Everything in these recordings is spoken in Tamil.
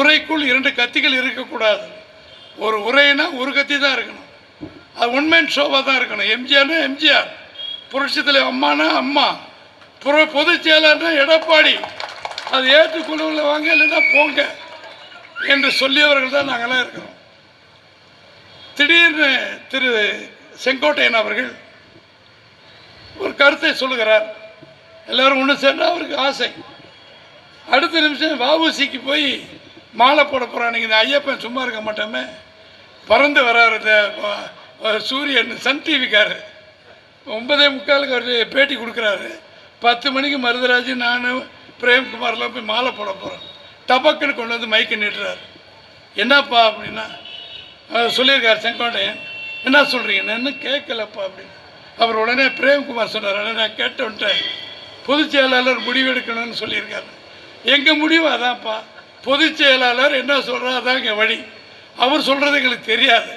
உரைக்குள் 2 கத்திகள் இருக்கக்கூடாது. ஒரு உரைனா ஒரு கத்தி தான் இருக்கணும். அது ஒன்மேன் ஷோவாக தான் இருக்கணும். எம்ஜிஆர்னா எம்ஜிஆர், புரட்சித் தலைவர் அம்மானா அம்மா, பொதுச் செயலாளர்னா எடப்பாடி. அது ஏற்றுக்குழுவில் வாங்க இல்லைன்னா போங்க என்று சொல்லியவர்கள் தான் நாங்களாம் இருக்கிறோம். திடீர்னு திரு செங்கோட்டையன் அவர்கள் ஒரு கருத்தை சொல்லுகிறார். எல்லோரும் ஒன்று சேர்ந்தால் அவருக்கு ஆசை. அடுத்த நிமிஷம் வஉசிக்கு போய் மாலை போட போகிறான். இந்த ஐயப்பன் சும்மா இருக்க மாட்டோமே, பறந்து வர்றார் இந்த சூரியன் சன் டிவிக்காரு. 9:45 அவர் பேட்டி கொடுக்குறாரு. 10 மணிக்கு மருதராஜ் நான் பிரேம்குமார்லாம் போய் மாலை போட போகிறோம். டபக்குன்னு கொண்டு வந்து மைக்கு நீட்டுறாரு. என்னப்பா அப்படின்னா சொல்லியிருக்கார் செங்கோட்டையன். என்ன சொல்கிறீங்க? இன்னும் கேட்கலப்பா அப்படின்னு. அவர் உடனே பிரேம்குமார் சொன்னார், நான் கேட்டோன்ட்டேன், பொதுச் செயலாளர் முடிவெடுக்கணும்னு சொல்லியிருக்காரு. எங்கள் முடிவு அதான்ப்பா, பொதுச் செயலாளர் என்ன சொல்கிறா அதான் எங்கள் வழி. அவர் சொல்கிறது எங்களுக்கு தெரியாது.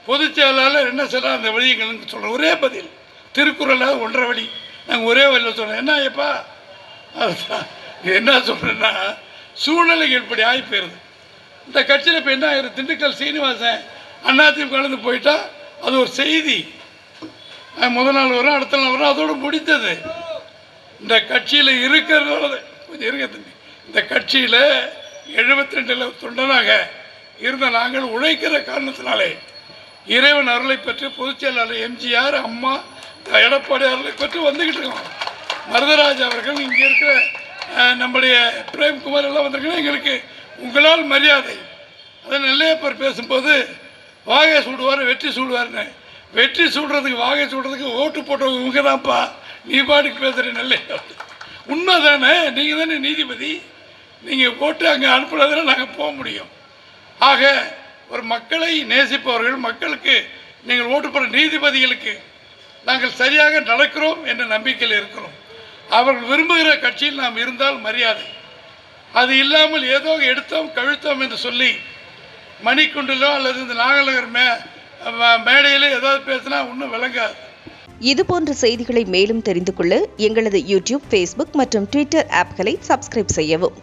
பொதுச் செயலாளர் என்ன சொல்கிறா அந்த வழி எங்களுக்கு சொல்கிறோம். ஒரே பதில், திருக்குறளாக 1.5 வழி. நாங்கள் ஒரே வழியில் சொல்கிறோம். என்ன ஐயப்பா அதுதான் என்ன சொல்கிறேன்னா, சூழ்நிலைகள் இப்படி ஆகி போயிடுது. இந்த கட்சியில் இப்போ என்ன ஆயிரும், திண்டுக்கல் சீனிவாசன் அதிமுக கலந்து போயிட்டா அது ஒரு செய்தி. முதல் நாள் வரும், அடுத்த நாள் வரும், அதோடு முடித்தது. இந்த கட்சியில் இருக்கிறதோட கொஞ்சம் இருக்க. இந்த கட்சியில் 72 தொண்டனாக இருந்த நாங்கள் உழைக்கிற காரணத்தினாலே இறைவன் அருளை பெற்று பொதுச் செயலாளர் எம்ஜிஆர், அம்மா, எடப்பாடி அருளை பெற்று வந்துக்கிட்டு இருக்கோம். மருதராஜ் அவர்கள், இங்கே இருக்கிற நம்முடைய பிரேம்குமார் எல்லாம் வந்திருக்கணும். எங்களுக்கு உங்களால் மரியாதை. அதை நெல்லையப்பர் பேசும்போது வாகை சூடுவார் வெற்றி சூடுவார்னு. வெற்றி சூடுறதுக்கு வாகை சூடுறதுக்கு ஓட்டு போட்டவங்க இவங்க தான்ப்பா. நீ பாட்டுக்கு பேசுகிற நெல்லையப்பர். உண்மை தானே? நீங்கள் தானே நீதிபதி. நீங்கள் போட்டு அங்கே அனுப்புனதானே நாங்கள் போக முடியும். ஆக ஒரு மக்களை நேசிப்பவர்கள், மக்களுக்கு நீங்கள் ஓட்டு போகிற நீதிபதிகளுக்கு நாங்கள் சரியாக நடக்கிறோம் என்ற நம்பிக்கையில் இருக்கிறோம். அவர்கள் விரும்புகிற கட்சியில் நாம் இருந்தால் மரியாதை. அது இல்லாமல் ஏதோ எடுத்தோம் கவிழ்த்தோம் என்று சொல்லி மணிக்குண்டிலோ அல்லது இந்த நாகநகர் மேடையிலே ஏதாவது பேசினா ஒன்றும் விளங்காது. இதுபோன்ற செய்திகளை மேலும் தெரிந்து கொள்ள எங்களது யூடியூப், ஃபேஸ்புக் மற்றும் ட்விட்டர் ஆப்களை சப்ஸ்கிரைப் செய்யவும்.